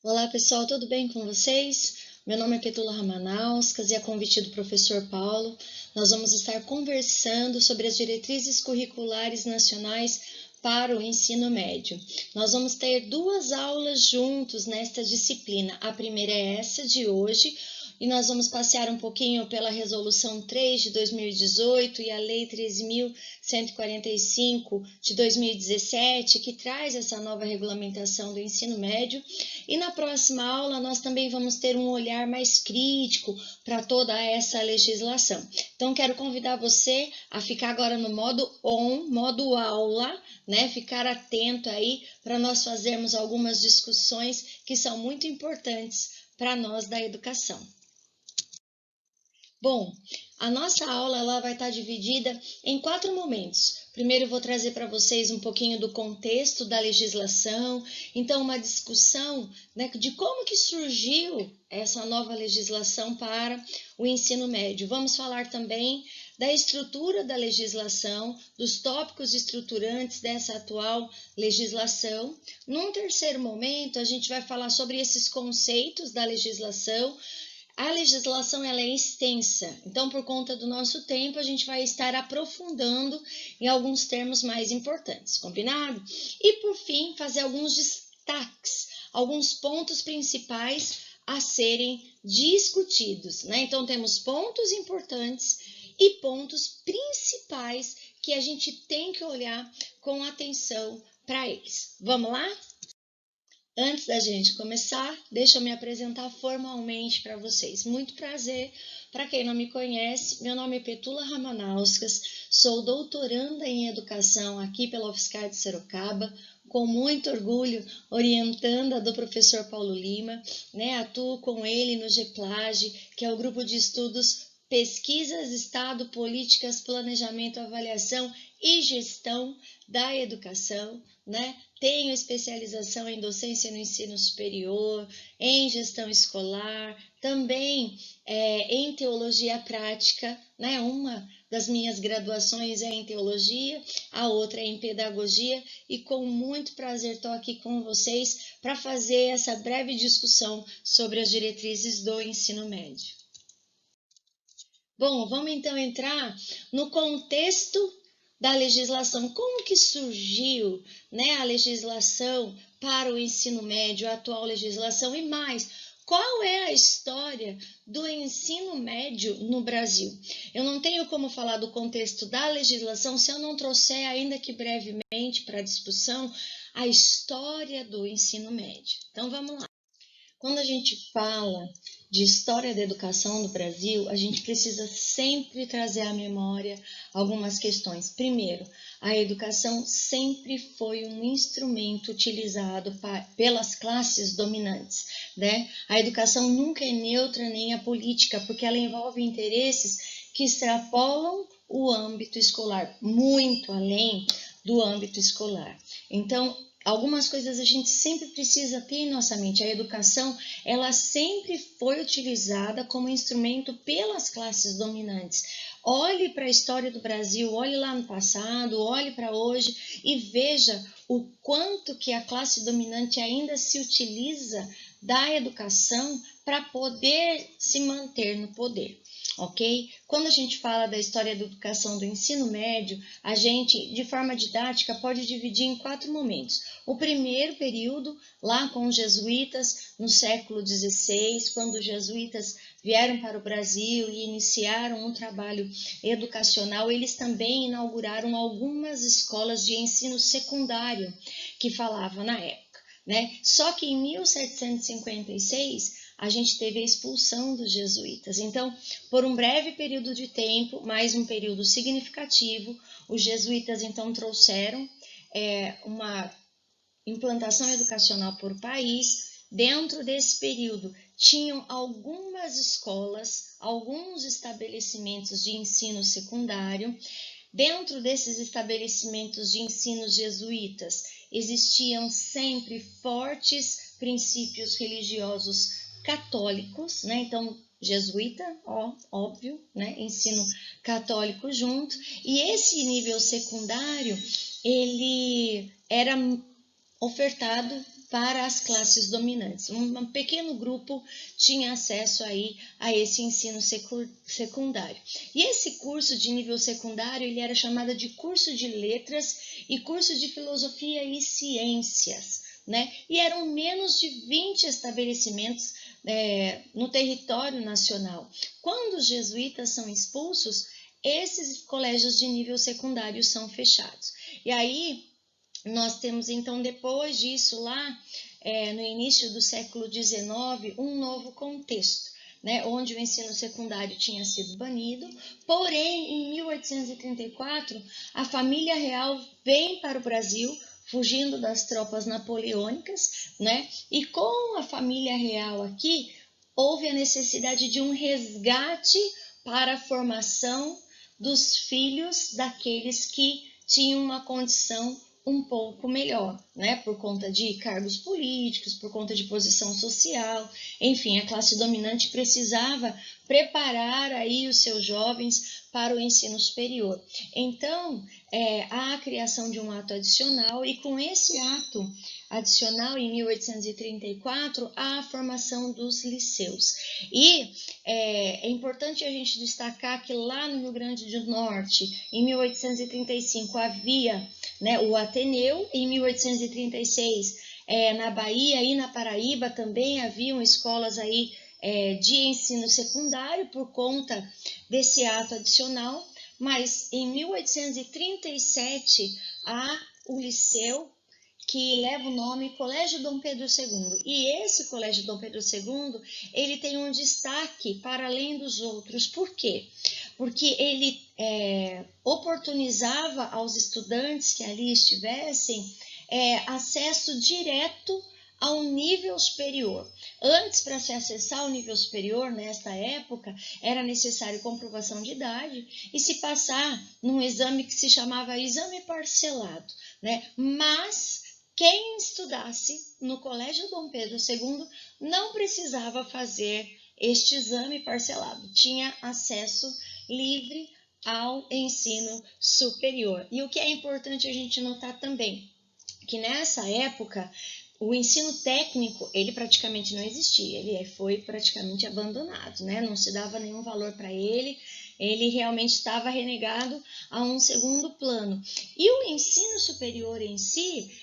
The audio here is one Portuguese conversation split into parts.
Olá pessoal, tudo bem com vocês? Meu nome é Petula Ramanauskas e a convite do professor Paulo, nós vamos estar conversando sobre as diretrizes curriculares nacionais para o ensino médio. Nós vamos ter duas aulas juntos nesta disciplina. A primeira é essa de hoje, e nós vamos passear um pouquinho pela Resolução 3 de 2018 e a Lei 13.145 de 2017, que traz essa nova regulamentação do ensino médio. E na próxima aula nós também vamos ter um olhar mais crítico para toda essa legislação. Então quero convidar você a ficar agora no modo on, modo aula, né? Ficar atento aí para nós fazermos algumas discussões que são muito importantes para nós da educação. Bom, a nossa aula ela vai estar dividida em 4 momentos. Primeiro eu vou trazer para vocês um pouquinho do contexto da legislação, então uma discussão, né, de como que surgiu essa nova legislação para o ensino médio. Vamos falar também da estrutura da legislação, dos tópicos estruturantes dessa atual legislação. Num terceiro momento, a gente vai falar sobre esses conceitos da legislação. A legislação ela é extensa, então por conta do nosso tempo a gente vai estar aprofundando em alguns termos mais importantes, combinado? E por fim, fazer alguns destaques, alguns pontos principais a serem discutidos, né? Então temos pontos importantes e pontos principais que a gente tem que olhar com atenção para eles. Vamos lá? Antes da gente começar, deixa eu me apresentar formalmente para vocês. Muito prazer, para quem não me conhece, meu nome é Petula Ramanauskas, sou doutoranda em educação aqui pela UFSCar de Sorocaba, com muito orgulho orientanda do professor Paulo Lima, né? Atuo com ele no GEPLAGE, que é o grupo de estudos Pesquisas, Estado, Políticas, Planejamento, Avaliação e Gestão da Educação, né? Tenho especialização em docência no ensino superior, em gestão escolar, também em teologia prática, né? Uma das minhas graduações é em teologia, a outra é em pedagogia, e com muito prazer estou aqui com vocês para fazer essa breve discussão sobre as diretrizes do ensino médio. Bom, vamos então entrar no contexto da legislação. Como que surgiu, né, a legislação para o ensino médio, a atual legislação e mais? Qual é a história do ensino médio no Brasil? Eu não tenho como falar do contexto da legislação se eu não trouxer, ainda que brevemente, para a discussão, a história do ensino médio. Então vamos lá. Quando a gente fala de história da educação no Brasil, a gente precisa sempre trazer à memória algumas questões. Primeiro, a educação sempre foi um instrumento utilizado pelas classes dominantes, né? A educação nunca é neutra nem apolítica, porque ela envolve interesses que extrapolam o âmbito escolar, muito além do âmbito escolar. Então, algumas coisas a gente sempre precisa ter em nossa mente. A educação, ela sempre foi utilizada como instrumento pelas classes dominantes. Olhe para a história do Brasil, olhe lá no passado, olhe para hoje e veja o quanto que a classe dominante ainda se utiliza da educação para poder se manter no poder. Ok? Quando a gente fala da história da educação do ensino médio, a gente, de forma didática, pode dividir em 4 momentos. O primeiro período, lá com os jesuítas, no século XVI, quando os jesuítas vieram para o Brasil e iniciaram um trabalho educacional, eles também inauguraram algumas escolas de ensino secundário, que falava na época, né? Só que em 1756, a gente teve a expulsão dos jesuítas. Então, por um breve período de tempo, mais um período significativo, os jesuítas então trouxeram uma implantação educacional por país. Dentro desse período, tinham algumas escolas, alguns estabelecimentos de ensino secundário. Dentro desses estabelecimentos de ensino jesuítas, existiam sempre fortes princípios religiosos católicos, né? Então, jesuíta, óbvio, né? Ensino católico junto. E esse nível secundário, ele era ofertado para as classes dominantes. Um pequeno grupo tinha acesso aí a esse ensino secundário. E esse curso de nível secundário, ele era chamado de curso de letras e curso de filosofia e ciências, né? E eram menos de 20 estabelecimentos no território nacional. Quando os jesuítas são expulsos, esses colégios de nível secundário são fechados. E aí, nós temos, então, depois disso, lá no início do século XIX, um novo contexto, né, onde o ensino secundário tinha sido banido, porém, em 1834, a família real vem para o Brasil, fugindo das tropas napoleônicas, né, e com a família real aqui, houve a necessidade de um resgate para a formação dos filhos daqueles que tinham uma condição um pouco melhor, né? Por conta de cargos políticos, por conta de posição social, enfim, a classe dominante precisava preparar aí os seus jovens para o ensino superior. Então, há a criação de um ato adicional e com esse ato adicional, em 1834, há a formação dos liceus. E é importante a gente destacar que lá no Rio Grande do Norte, em 1835, havia, né, o Ateneu, em 1836, na Bahia e na Paraíba também haviam escolas aí de ensino secundário por conta desse ato adicional, mas em 1837 há o liceu que leva o nome Colégio Dom Pedro II. E esse Colégio Dom Pedro II, ele tem um destaque para além dos outros. Por quê? Porque ele oportunizava aos estudantes que ali estivessem acesso direto ao nível superior. Antes, para se acessar ao nível superior, nesta época, era necessário comprovação de idade e se passar num exame que se chamava exame parcelado, né? Mas quem estudasse no Colégio Dom Pedro II não precisava fazer este exame parcelado, tinha acesso livre ao ensino superior. E o que é importante a gente notar também, que nessa época o ensino técnico, ele praticamente não existia, ele foi praticamente abandonado, né? Não se dava nenhum valor para ele realmente estava renegado a um segundo plano. E o ensino superior em si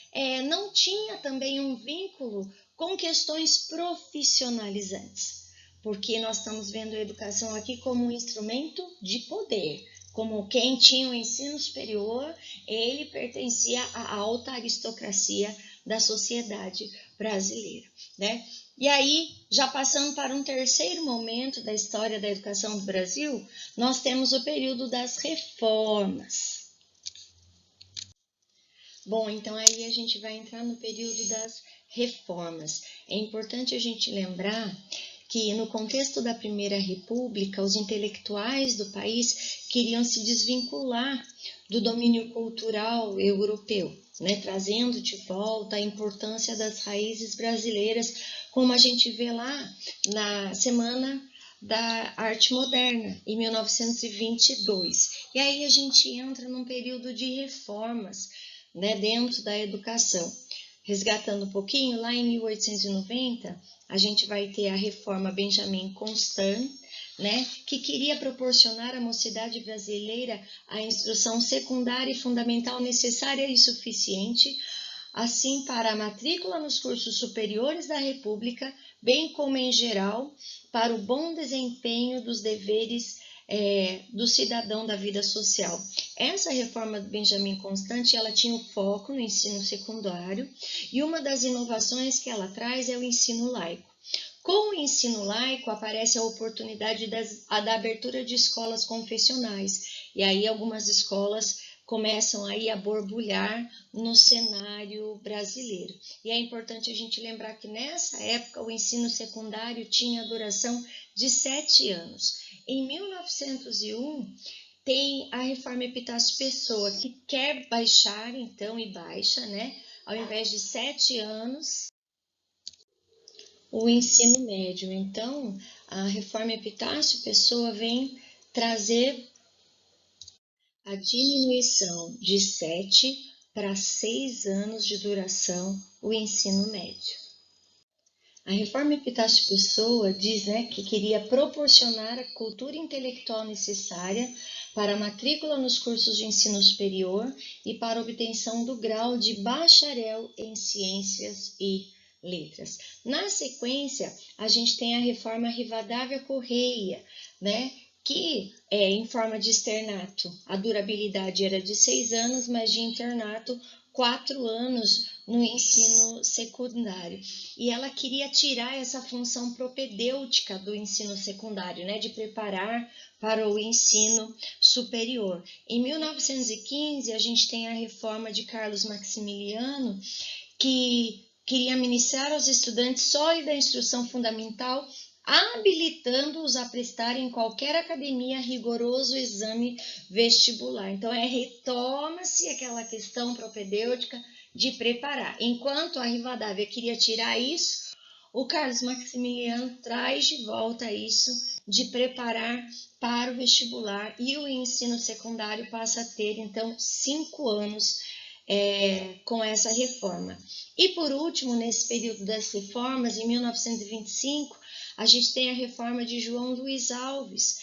não tinha também um vínculo com questões profissionalizantes, porque nós estamos vendo a educação aqui como um instrumento de poder, como quem tinha o ensino superior, ele pertencia à alta aristocracia da sociedade brasileira, né? E aí, já passando para um terceiro momento da história da educação do Brasil, nós temos o período das reformas. Bom, então aí a gente vai entrar no período das reformas. É importante a gente lembrar que no contexto da Primeira República, os intelectuais do país queriam se desvincular do domínio cultural europeu, né, trazendo de volta a importância das raízes brasileiras, como a gente vê lá na Semana da Arte Moderna, em 1922. E aí a gente entra num período de reformas, né, dentro da educação. Resgatando um pouquinho, lá em 1890, a gente vai ter a reforma Benjamin Constant, né, que queria proporcionar à mocidade brasileira a instrução secundária e fundamental necessária e suficiente, assim para a matrícula nos cursos superiores da República, bem como em geral, para o bom desempenho dos deveres do cidadão da vida social. Essa reforma do Benjamin Constant, ela tinha o foco no ensino secundário e uma das inovações que ela traz é o ensino laico. Com o ensino laico aparece a oportunidade da abertura de escolas confessionais e aí algumas escolas começam aí a borbulhar no cenário brasileiro. E é importante a gente lembrar que nessa época o ensino secundário tinha duração de 7 anos. Em 1901, tem a reforma Epitácio Pessoa, que quer baixar, então, e baixa, né? Ao invés de 7 anos, o ensino médio. Então, a reforma Epitácio Pessoa vem trazer a diminuição de 7 para 6 anos de duração o ensino médio. A reforma Epitácio Pessoa diz, que queria proporcionar a cultura intelectual necessária para a matrícula nos cursos de ensino superior e para a obtenção do grau de bacharel em ciências e letras. Na sequência, a gente tem a reforma Rivadavia Correia, que é em forma de externato. A durabilidade era de 6 anos, mas de internato 4 anos no ensino secundário. E ela queria tirar essa função propedêutica do ensino secundário, de preparar para o ensino superior. Em 1915, a gente tem a reforma de Carlos Maximiliano, que queria ministrar aos estudantes sólida instrução fundamental, habilitando-os a prestar em qualquer academia rigoroso exame vestibular. Então, retoma-se aquela questão propedêutica de preparar. Enquanto a Rivadavia queria tirar isso, o Carlos Maximiliano traz de volta isso de preparar para o vestibular, e o ensino secundário passa a ter, então, 5 anos com essa reforma. E, por último, nesse período das reformas, em 1925, a gente tem a reforma de João Luiz Alves,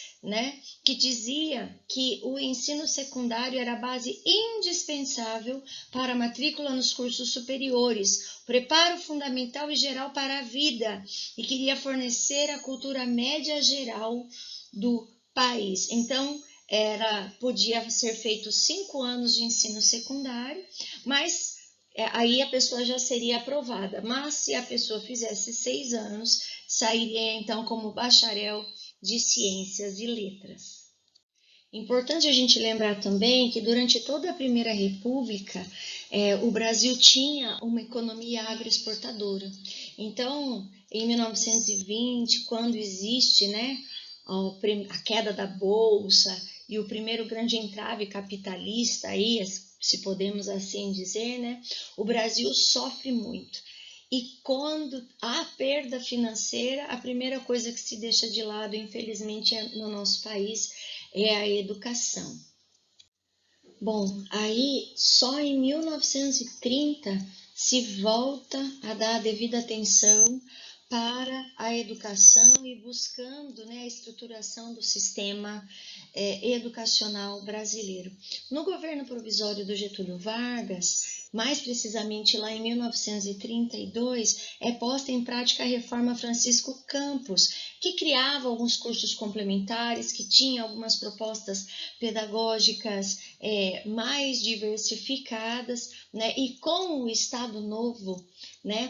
que dizia que o ensino secundário era a base indispensável para a matrícula nos cursos superiores, preparo fundamental e geral para a vida, e queria fornecer a cultura média geral do país. Então, podia ser feito 5 anos de ensino secundário, mas aí a pessoa já seria aprovada. Mas se a pessoa fizesse 6 anos, sairia então como bacharel de ciências e letras. Importante a gente lembrar também que durante toda a Primeira República, o Brasil tinha uma economia agroexportadora. Então, em 1920, quando existe, a queda da bolsa e o primeiro grande entrave capitalista, aí, se podemos assim dizer, o Brasil sofre muito. E quando há perda financeira, a primeira coisa que se deixa de lado, infelizmente, no nosso país é a educação. Bom, aí só em 1930 se volta a dar a devida atenção para a educação e buscando a estruturação do sistema educacional brasileiro. No governo provisório do Getúlio Vargas, mais precisamente lá em 1932, é posta em prática a reforma Francisco Campos, que criava alguns cursos complementares, que tinha algumas propostas pedagógicas mais diversificadas, e com o Estado Novo,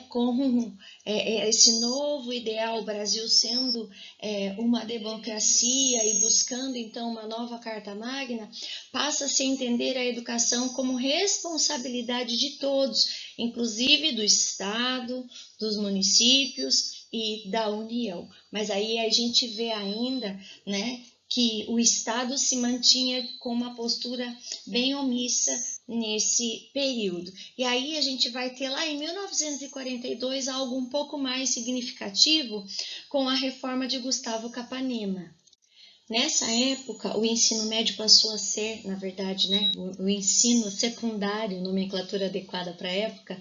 com esse novo ideal, o Brasil sendo uma democracia e buscando então uma nova Carta Magna, passa-se a entender a educação como responsabilidade de todos, inclusive do Estado, dos municípios e da União. Mas aí a gente vê ainda, que o Estado se mantinha com uma postura bem omissa nesse período. E aí a gente vai ter lá em 1942 algo um pouco mais significativo com a reforma de Gustavo Capanema. Nessa época, o ensino médio passou a ser, na verdade, o ensino secundário, nomenclatura adequada para a época,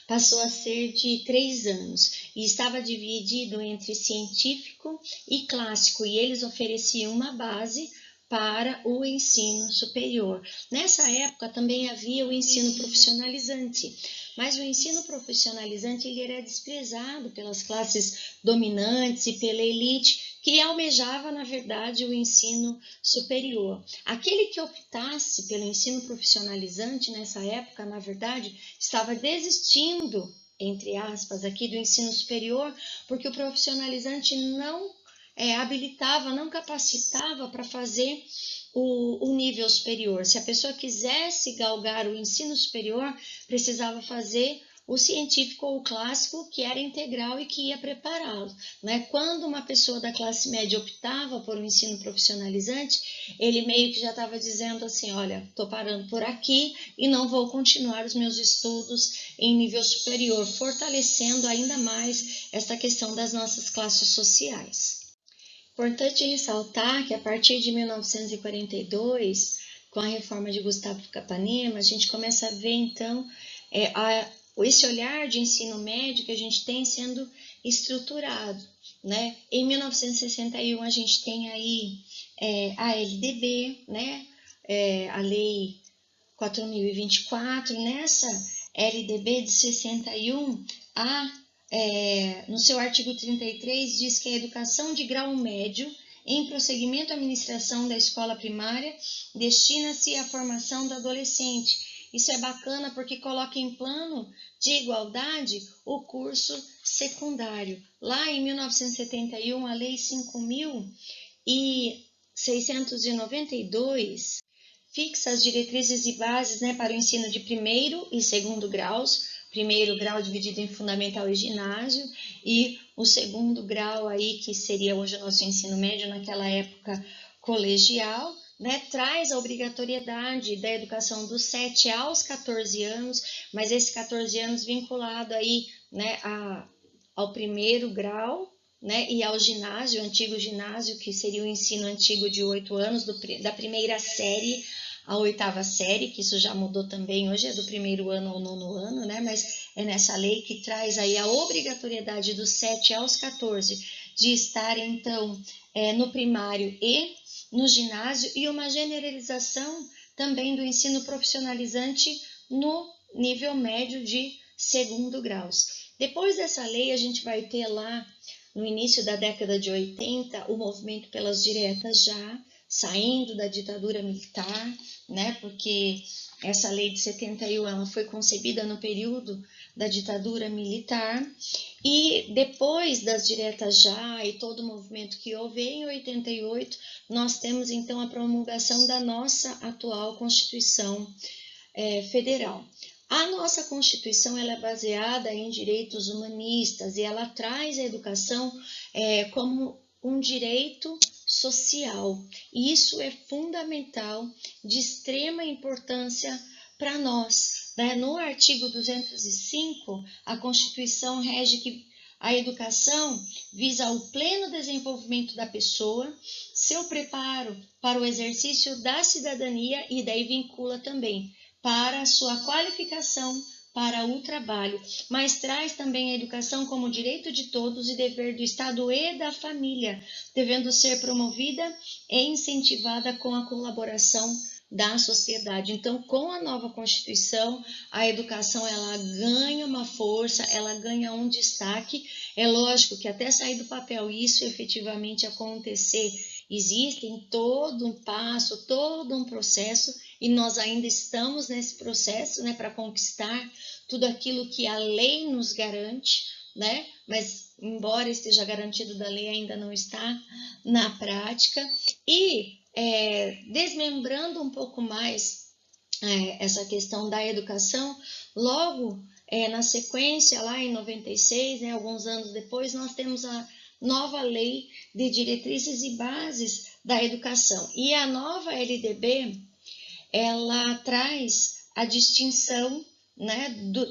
passou a ser de 3 anos e estava dividido entre científico e clássico, e eles ofereciam uma base para o ensino superior. Nessa época também havia o ensino profissionalizante, mas o ensino profissionalizante ele era desprezado pelas classes dominantes e pela elite, que almejava, na verdade, o ensino superior. Aquele que optasse pelo ensino profissionalizante nessa época, na verdade, estava desistindo, entre aspas, aqui do ensino superior, porque o profissionalizante não habilitava, não capacitava para fazer o nível superior. Se a pessoa quisesse galgar o ensino superior, precisava fazer o científico ou o clássico, que era integral e que ia prepará-lo. Quando uma pessoa da classe média optava por um ensino profissionalizante, ele meio que já estava dizendo assim, olha, estou parando por aqui e não vou continuar os meus estudos em nível superior, fortalecendo ainda mais essa questão das nossas classes sociais. Importante ressaltar que a partir de 1942, com a reforma de Gustavo Capanema, a gente começa a ver, então, esse olhar de ensino médio que a gente tem sendo estruturado, né? Em 1961, a gente tem aí a LDB, né? A Lei 4.024, nessa LDB de 61, no seu artigo 33, diz que a educação de grau médio em prosseguimento à administração da escola primária destina-se à formação do adolescente. Isso é bacana porque coloca em plano de igualdade o curso secundário. Lá em 1971, a Lei 5.692 fixa as diretrizes e bases, né, para o ensino de primeiro e segundo graus. Primeiro grau dividido em fundamental e ginásio, e o segundo grau aí, que seria hoje o nosso ensino médio, naquela época colegial, né, traz a obrigatoriedade da educação dos 7 aos 14 anos, mas esses 14 anos vinculado aí, né, ao primeiro grau, né, e ao ginásio, o antigo ginásio, que seria o ensino antigo de 8 anos, da primeira série à 8ª série, que isso já mudou também, hoje é do primeiro ano ao 9º ano, né, mas é nessa lei que traz aí a obrigatoriedade dos 7 aos 14 de estar, então, no primário e no ginásio, e uma generalização também do ensino profissionalizante no nível médio de segundo grau. Depois dessa lei, a gente vai ter lá, no início da década de 80, o movimento pelas diretas já, saindo da ditadura militar, né, porque essa lei de 71 ela foi concebida no período da ditadura militar, e depois das diretas já e todo o movimento que houve em 88, nós temos então a promulgação da nossa atual Constituição Federal. A nossa Constituição ela é baseada em direitos humanistas e ela traz a educação como um direito social. E isso é fundamental, de extrema importância para nós. Né? No artigo 205, a Constituição rege que a educação visa o pleno desenvolvimento da pessoa, seu preparo para o exercício da cidadania, e daí vincula também para a sua qualificação para o trabalho, mas traz também a educação como direito de todos e dever do Estado e da família, devendo ser promovida e incentivada com a colaboração da sociedade. Então, com a nova Constituição, a educação ela ganha uma força, ela ganha um destaque. É lógico que até sair do papel isso efetivamente acontecer, existe todo um passo, todo um processo, e nós ainda estamos nesse processo, né, para conquistar tudo aquilo que a lei nos garante, né, mas embora esteja garantido da lei, ainda não está na prática. E desmembrando um pouco mais essa questão da educação, logo na sequência, lá em 96, né, alguns anos depois, nós temos a nova Lei de Diretrizes e Bases da Educação. E a nova LDB, ela traz a distinção, né,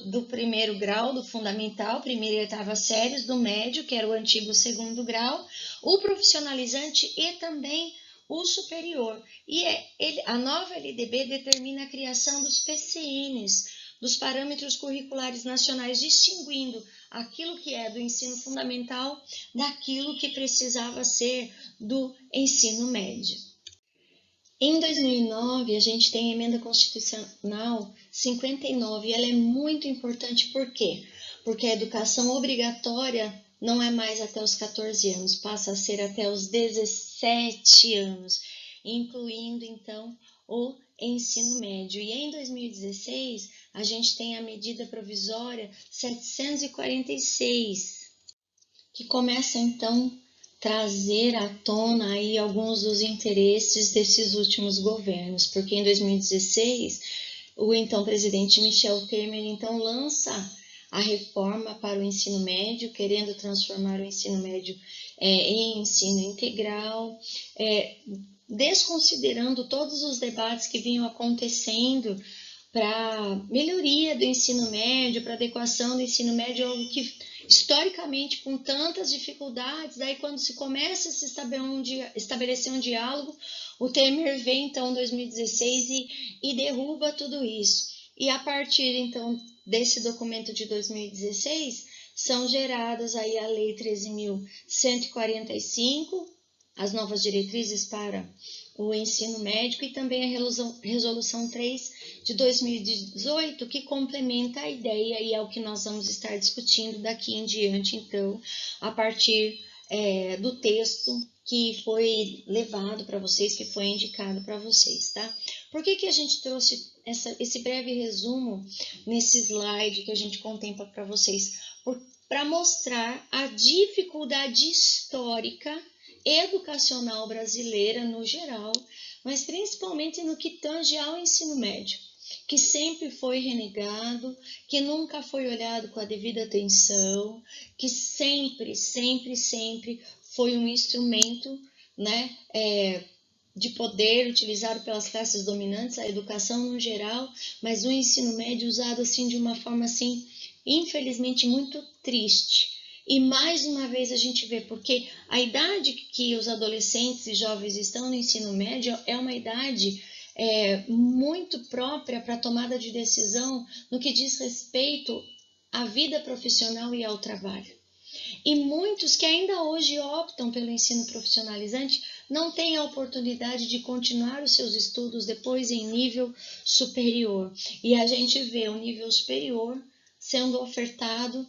do primeiro grau, do fundamental, primeira e 8ª séries, do médio, que era o antigo segundo grau, o profissionalizante e também o superior. E a nova LDB determina a criação dos PCNs, dos parâmetros curriculares nacionais, distinguindo aquilo que é do ensino fundamental daquilo que precisava ser do ensino médio. Em 2009, a gente tem a Emenda Constitucional 59, e ela é muito importante, por quê? Porque a educação obrigatória não é mais até os 14 anos, passa a ser até os 17 anos, incluindo, então, o ensino médio. E em 2016, a gente tem a medida provisória 746, que começa, então, trazer à tona aí alguns dos interesses desses últimos governos, porque em 2016 o então presidente Michel Temer então lança a reforma para o ensino médio, querendo transformar o ensino médio em ensino integral, desconsiderando todos os debates que vinham acontecendo para melhoria do ensino médio, para adequação do ensino médio, algo que historicamente com tantas dificuldades, daí quando se começa a se estabelecer um diálogo, O Temer vem, então, em 2016 e derruba tudo isso. E a partir, então, desse documento de 2016, são geradas aí a Lei 13.145, as novas diretrizes para o ensino médio, e também a Resolução 3 de 2018, que complementa a ideia, e é o que nós vamos estar discutindo daqui em diante, então, a partir do texto que foi levado para vocês, que foi indicado para vocês, tá? Por que a gente trouxe esse breve resumo nesse slide que a gente contempla para vocês? Para mostrar a dificuldade histórica educacional brasileira no geral, mas principalmente no que tange ao ensino médio, que sempre foi renegado, que nunca foi olhado com a devida atenção, que sempre foi um instrumento, né, de poder utilizado pelas classes dominantes, a educação no geral, mas o ensino médio usado assim de uma forma assim, infelizmente muito triste. E mais uma vez a gente vê, porque a idade que os adolescentes e jovens estão no ensino médio é uma idade muito própria para a tomada de decisão no que diz respeito à vida profissional e ao trabalho. E muitos que ainda hoje optam pelo ensino profissionalizante não têm a oportunidade de continuar os seus estudos depois em nível superior. E a gente vê o nível superior sendo ofertado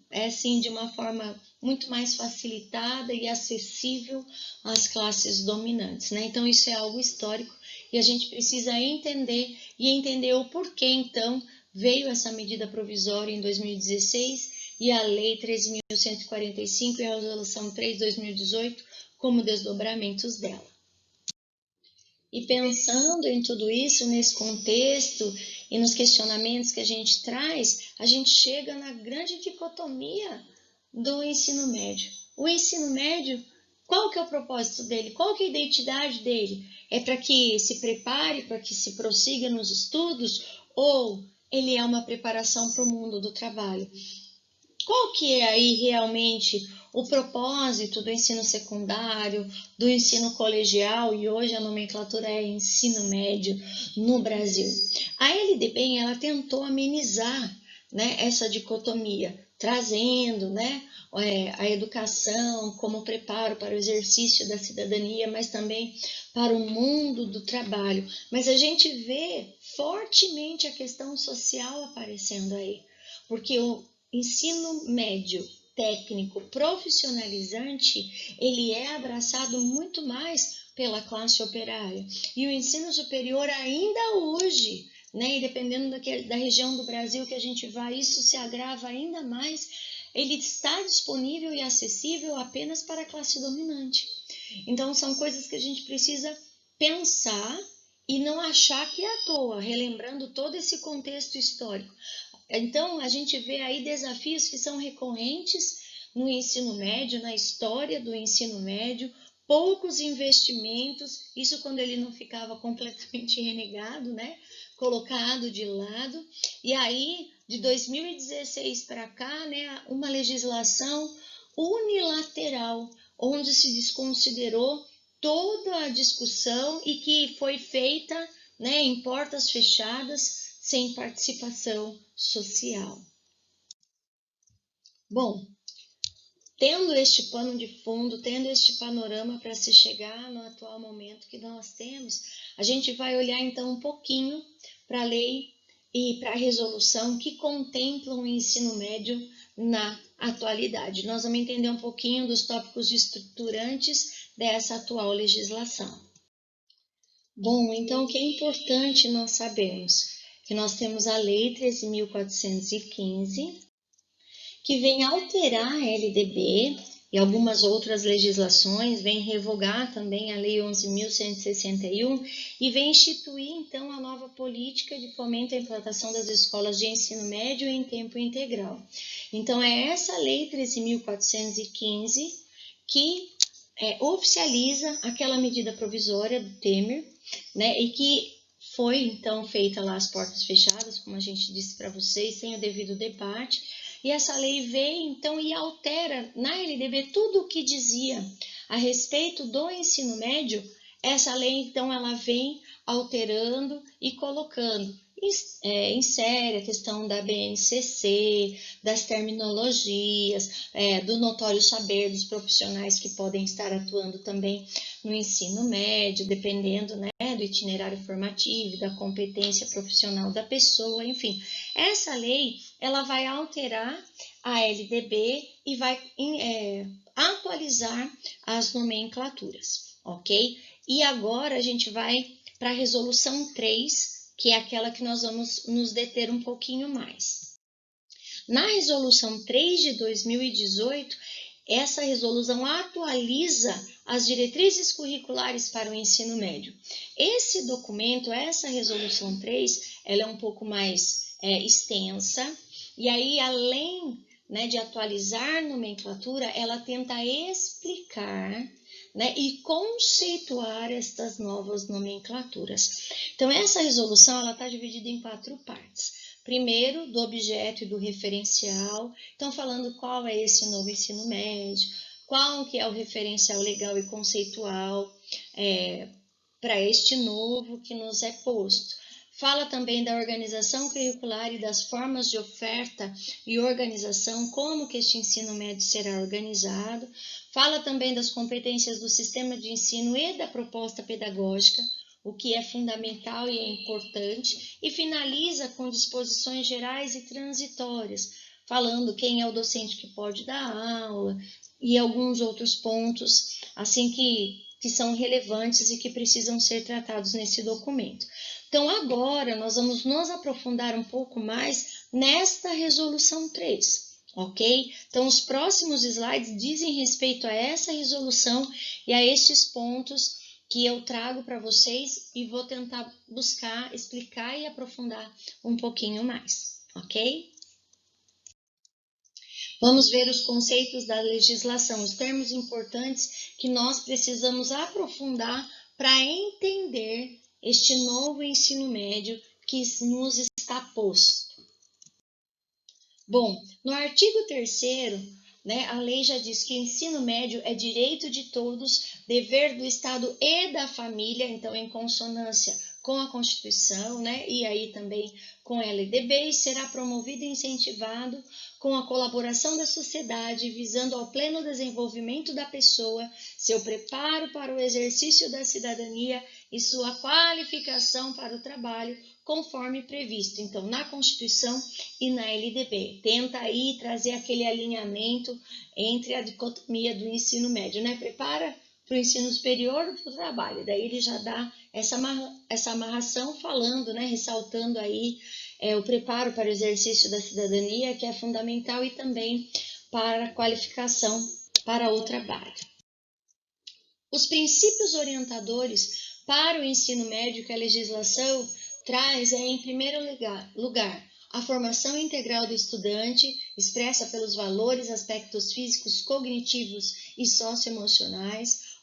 assim, de uma forma muito mais facilitada e acessível às classes dominantes, né? Então, isso é algo histórico e a gente precisa entender o porquê, então, veio essa medida provisória em 2016 e a Lei 13.145 e a Resolução 3 de 2018 como desdobramentos dela. E pensando em tudo isso, nesse contexto e nos questionamentos que a gente traz, a gente chega na grande dicotomia do ensino médio. O ensino médio, qual que é o propósito dele? Qual que é a identidade dele? É para que se prepare, para que se prossiga nos estudos, ou ele é uma preparação para o mundo do trabalho? Qual que é aí realmente o propósito do ensino secundário, do ensino colegial, e hoje a nomenclatura é ensino médio no Brasil? A LDB, ela tentou amenizar, né, essa dicotomia, trazendo, né, a educação como preparo para o exercício da cidadania, mas também para o mundo do trabalho. Mas a gente vê fortemente a questão social aparecendo aí, porque o ensino médio técnico profissionalizante, ele é abraçado muito mais pela classe operária. E o ensino superior ainda hoje, né, e dependendo da região do Brasil que a gente vai, isso se agrava ainda mais, ele está disponível e acessível apenas para a classe dominante. Então, são coisas que a gente precisa pensar e não achar que é à toa, relembrando todo esse contexto histórico. Então, a gente vê aí desafios que são recorrentes no ensino médio, na história do ensino médio, poucos investimentos, isso quando ele não ficava completamente renegado, né? Colocado de lado. E aí, de 2016 para cá, né, uma legislação unilateral, onde se desconsiderou toda a discussão e que foi feita, né, em portas fechadas, sem participação social. Bom, tendo este pano de fundo, tendo este panorama para se chegar no atual momento que nós temos, a gente vai olhar então um pouquinho para a lei e para a resolução que contemplam o ensino médio na atualidade. Nós vamos entender um pouquinho dos tópicos estruturantes dessa atual legislação. Bom, então o que é importante nós sabermos? Que nós temos a Lei 13.415, que vem alterar a LDB e algumas outras legislações, vem revogar também a Lei 11.161 e vem instituir, então, a nova política de fomento à implantação das escolas de ensino médio em tempo integral. Então, é essa Lei 13.415 que oficializa aquela medida provisória do Temer, né, e que foi, então, feita lá às portas fechadas, como a gente disse para vocês, sem o devido debate. E essa lei vem, então, e altera na LDB tudo o que dizia a respeito do ensino médio Essa lei, então, ela vem alterando e colocando, insere a questão da BNCC, das terminologias, do notório saber dos profissionais que podem estar atuando também no ensino médio, dependendo, né, do itinerário formativo, da competência profissional da pessoa, enfim. Essa lei, ela vai alterar a LDB e vai atualizar as nomenclaturas, ok? E agora a gente vai para a resolução 3, que é aquela que nós vamos nos deter um pouquinho mais. Na resolução 3 de 2018, essa resolução atualiza as diretrizes curriculares para o ensino médio. Esse documento, essa resolução 3, ela é um pouco mais extensa, e aí além, né, de atualizar nomenclatura, ela tenta explicar, né, e conceituar estas novas nomenclaturas. Então, essa resolução está dividida em 4 partes. Primeiro, do objeto e do referencial. Então, falando qual é esse novo ensino médio, qual que é o referencial legal e conceitual para este novo que nos é posto. Fala também da organização curricular e das formas de oferta e organização, como que este ensino médio será organizado. Fala também das competências do sistema de ensino e da proposta pedagógica, o que é fundamental e é importante, e finaliza com disposições gerais e transitórias, falando quem é o docente que pode dar aula e alguns outros pontos assim que são relevantes e que precisam ser tratados nesse documento. Então, agora nós vamos nos aprofundar um pouco mais nesta resolução 3, ok? Então, os próximos slides dizem respeito a essa resolução e a estes pontos que eu trago para vocês e vou tentar buscar, explicar e aprofundar um pouquinho mais, ok? Vamos ver os conceitos da legislação, os termos importantes que nós precisamos aprofundar para entender este novo ensino médio que nos está posto. Bom, no artigo 3º, né, a lei já diz que ensino médio é direito de todos, dever do Estado e da família, então em consonância com a Constituição, né, e aí também com a LDB, e será promovido e incentivado com a colaboração da sociedade, visando ao pleno desenvolvimento da pessoa, seu preparo para o exercício da cidadania e sua qualificação para o trabalho, conforme previsto, então, na Constituição e na LDB. Tenta aí trazer aquele alinhamento entre a dicotomia do ensino médio, né? Prepara para o ensino superior ou para o trabalho. Daí ele já dá essa amarração falando, né? Ressaltando aí o preparo para o exercício da cidadania, que é fundamental, e também para a qualificação para o trabalho. Os princípios orientadores para o ensino médio que a legislação traz em primeiro lugar, a formação integral do estudante, expressa pelos valores, aspectos físicos, cognitivos e socioemocionais.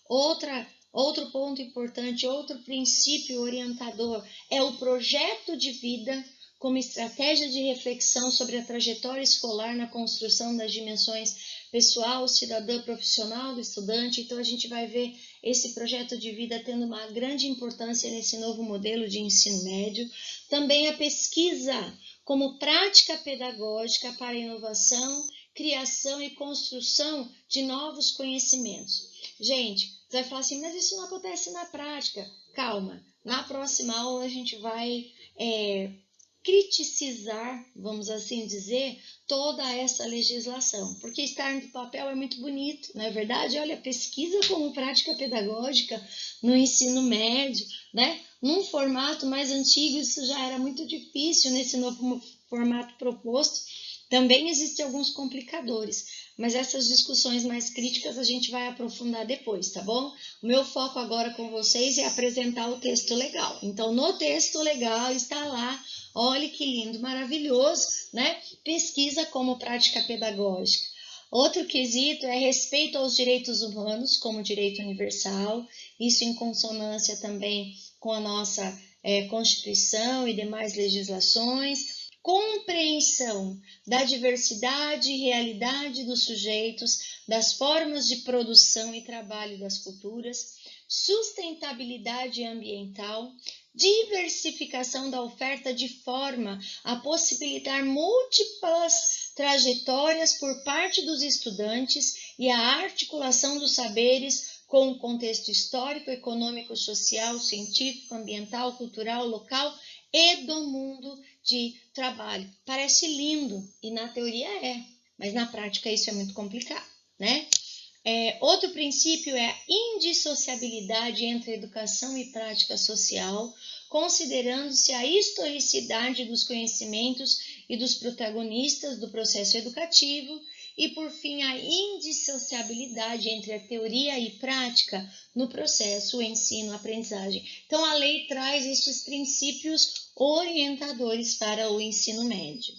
Outro ponto importante, outro princípio orientador é o projeto de vida como estratégia de reflexão sobre a trajetória escolar na construção das dimensões pessoal, cidadã, profissional do estudante. Então, a gente vai ver esse projeto de vida tendo uma grande importância nesse novo modelo de ensino médio. Também a pesquisa como prática pedagógica para inovação, criação e construção de novos conhecimentos. Gente, você vai falar assim, mas isso não acontece na prática. Calma, na próxima aula a gente vai criticizar, vamos assim dizer, toda essa legislação, porque estar no papel é muito bonito, não é verdade? Olha, pesquisa como prática pedagógica no ensino médio, né? Num formato mais antigo isso já era muito difícil, nesse novo formato proposto também existem alguns complicadores, mas essas discussões mais críticas a gente vai aprofundar depois, tá bom? O meu foco agora com vocês é apresentar o texto legal. Então, no texto legal está lá, olha que lindo, maravilhoso, né? Pesquisa como prática pedagógica. Outro quesito é respeito aos direitos humanos como direito universal, isso em consonância também com a nossa Constituição e demais legislações. compreensão da diversidade e realidade dos sujeitos, das formas de produção e trabalho das culturas, sustentabilidade ambiental, diversificação da oferta de forma a possibilitar múltiplas trajetórias por parte dos estudantes e a articulação dos saberes com o contexto histórico, econômico, social, científico, ambiental, cultural, local e do mundo de trabalho. Parece lindo e na teoria é, mas na prática isso é muito complicado, né? Outro princípio é a indissociabilidade entre educação e prática social, considerando-se a historicidade dos conhecimentos e dos protagonistas do processo educativo, e, por fim, a indissociabilidade entre a teoria e prática no processo ensino-aprendizagem. Então, a lei traz estes princípios orientadores para o ensino médio.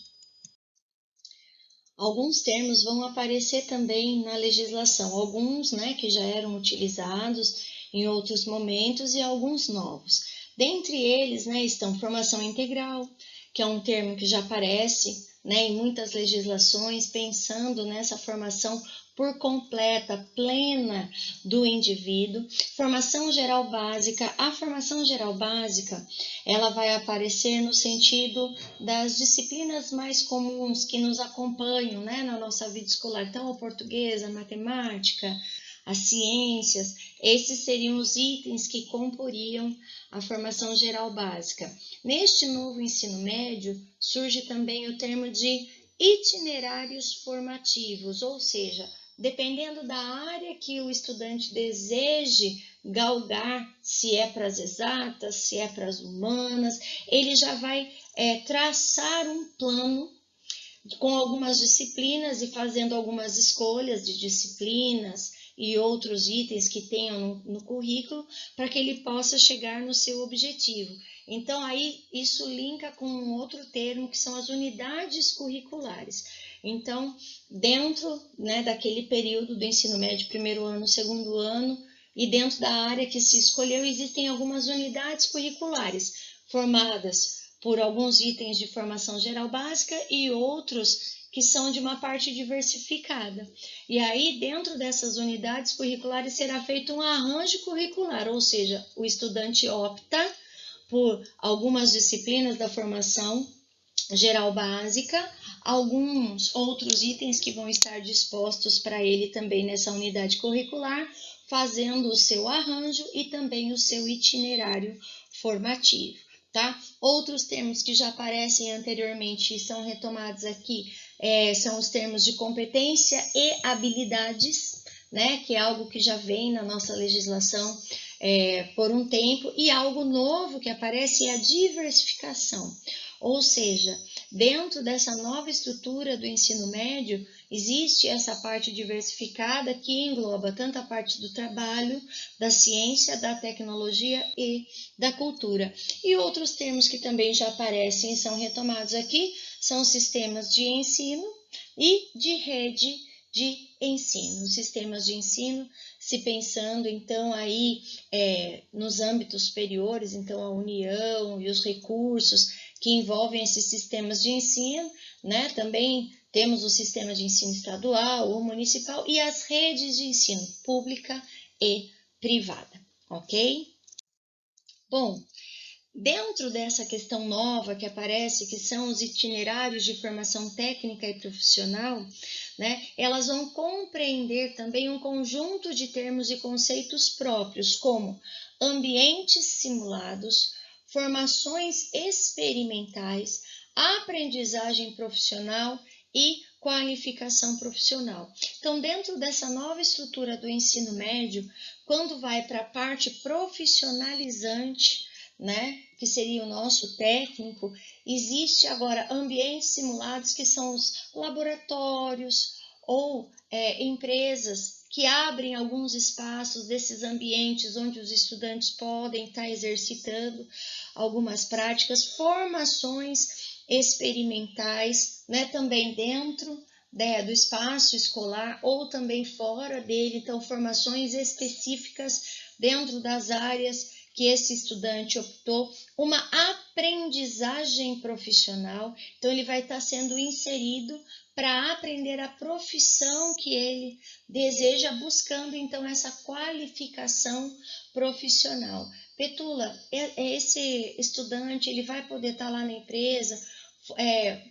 Alguns termos vão aparecer também na legislação, alguns, né, que já eram utilizados em outros momentos e alguns novos. Dentre eles, né, estão formação integral, que é um termo que já aparece, né, em muitas legislações, pensando nessa formação por completa, plena do indivíduo. Formação geral básica. A formação geral básica, ela vai aparecer no sentido das disciplinas mais comuns que nos acompanham, né, na nossa vida escolar. Então, o português, a matemática, as ciências, esses seriam os itens que comporiam a formação geral básica. Neste novo ensino médio, surge também o termo de itinerários formativos, ou seja, dependendo da área que o estudante deseje galgar, se é para as exatas, se é para as humanas, ele já vai traçar um plano com algumas disciplinas e fazendo algumas escolhas de disciplinas e outros itens que tenham no currículo para que ele possa chegar no seu objetivo. Então, aí isso linka com um outro termo que são as unidades curriculares. Então, dentro, né, daquele período do ensino médio, primeiro ano, segundo ano, e dentro da área que se escolheu, existem algumas unidades curriculares formadas por alguns itens de formação geral básica e outros que são de uma parte diversificada. E aí, dentro dessas unidades curriculares, será feito um arranjo curricular, ou seja, o estudante opta por algumas disciplinas da formação geral básica, alguns outros itens que vão estar dispostos para ele também nessa unidade curricular, fazendo o seu arranjo e também o seu itinerário formativo. Tá? Outros termos que já aparecem anteriormente e são retomados aqui são os termos de competência e habilidades, né? Que é algo que já vem na nossa legislação por um tempo, e algo novo que aparece é a diversificação. Ou seja, dentro dessa nova estrutura do ensino médio, existe essa parte diversificada que engloba tanto a parte do trabalho, da ciência, da tecnologia e da cultura. E outros termos que também já aparecem e são retomados aqui são sistemas de ensino e de rede de ensino. Sistemas de ensino, se pensando então aí nos âmbitos superiores, então a União e os recursos que envolvem esses sistemas de ensino, né? Também temos o sistema de ensino estadual, o municipal e as redes de ensino pública e privada, ok? Bom, dentro dessa questão nova que aparece, que são os itinerários de formação técnica e profissional, né, elas vão compreender também um conjunto de termos e conceitos próprios, como ambientes simulados, formações experimentais, aprendizagem profissional e qualificação profissional. Então, dentro dessa nova estrutura do ensino médio, quando vai para a parte profissionalizante, né, que seria o nosso técnico, existe agora ambientes simulados que são os laboratórios ou empresas que abrem alguns espaços desses ambientes onde os estudantes podem estar exercitando algumas práticas, formações experimentais, né, também dentro do espaço escolar ou também fora dele, então formações específicas dentro das áreas que esse estudante optou, uma aprendizagem profissional, então ele vai estar sendo inserido para aprender a profissão que ele deseja, buscando então essa qualificação profissional. Petula, esse estudante ele vai poder estar lá na empresa,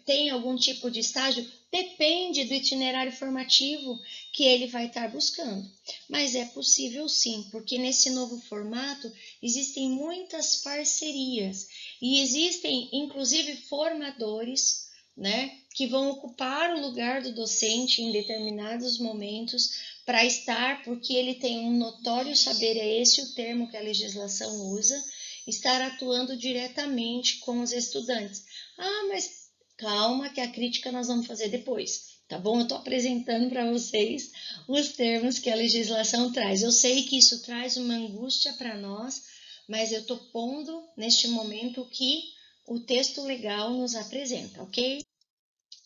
tem algum tipo de estágio? Depende do itinerário formativo que ele vai estar buscando. Mas é possível sim, porque nesse novo formato existem muitas parcerias e existem inclusive formadores, né, que vão ocupar o lugar do docente em determinados momentos para estar, porque ele tem um notório saber, é esse o termo que a legislação usa, estar atuando diretamente com os estudantes. Ah, mas calma que a crítica nós vamos fazer depois, tá bom? Eu estou apresentando para vocês os termos que a legislação traz. Eu sei que isso traz uma angústia para nós, mas eu estou pondo neste momento o que o texto legal nos apresenta, ok?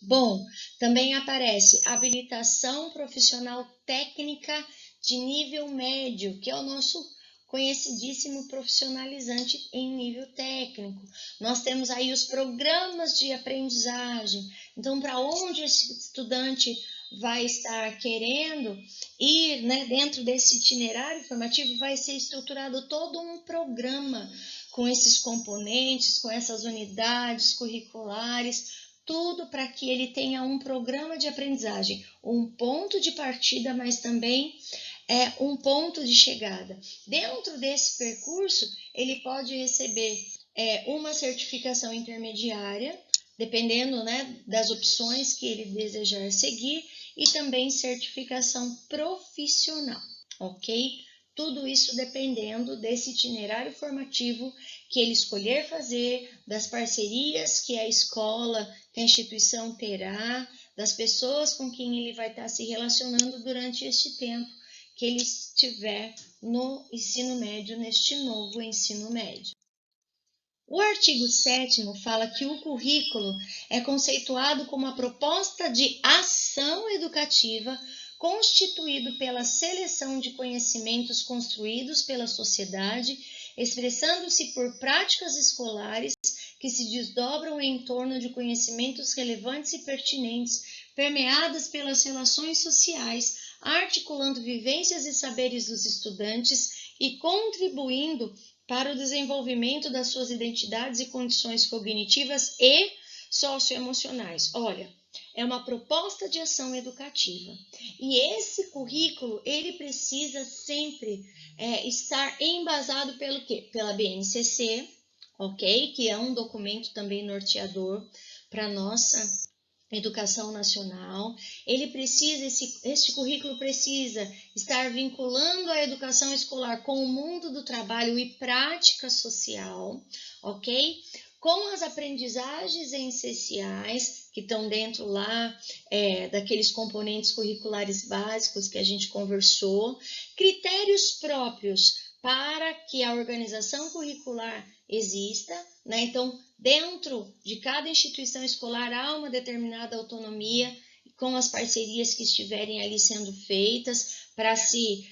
Bom, também aparece habilitação profissional técnica de nível médio, que é o nosso conhecidíssimo profissionalizante em nível técnico. Nós temos aí os programas de aprendizagem. Então, para onde esse estudante vai estar querendo ir, né, dentro desse itinerário formativo, vai ser estruturado todo um programa com esses componentes, com essas unidades curriculares, tudo para que ele tenha um programa de aprendizagem, um ponto de partida, mas também um ponto de chegada. Dentro desse percurso, ele pode receber uma certificação intermediária, dependendo, né, das opções que ele desejar seguir, e também certificação profissional, ok? Tudo isso dependendo desse itinerário formativo que ele escolher fazer, das parcerias que a escola, que a instituição terá, das pessoas com quem ele vai estar se relacionando durante este tempo que ele estiver no ensino médio, neste novo ensino médio. O artigo 7º fala que o currículo é conceituado como a proposta de ação educativa constituído pela seleção de conhecimentos construídos pela sociedade, expressando-se por práticas escolares que se desdobram em torno de conhecimentos relevantes e pertinentes, permeadas pelas relações sociais, articulando vivências e saberes dos estudantes e contribuindo para o desenvolvimento das suas identidades e condições cognitivas e socioemocionais. Olha, é uma proposta de ação educativa. E esse currículo, ele precisa sempre estar embasado pelo quê? Pela BNCC, ok? Que é um documento também norteador para nossa educação nacional. Ele precisa, este currículo precisa estar vinculando a educação escolar com o mundo do trabalho e prática social, ok? Com as aprendizagens essenciais que estão dentro lá daqueles componentes curriculares básicos que a gente conversou, critérios próprios para que a organização curricular exista, né? Então, dentro de cada instituição escolar há uma determinada autonomia com as parcerias que estiverem ali sendo feitas para se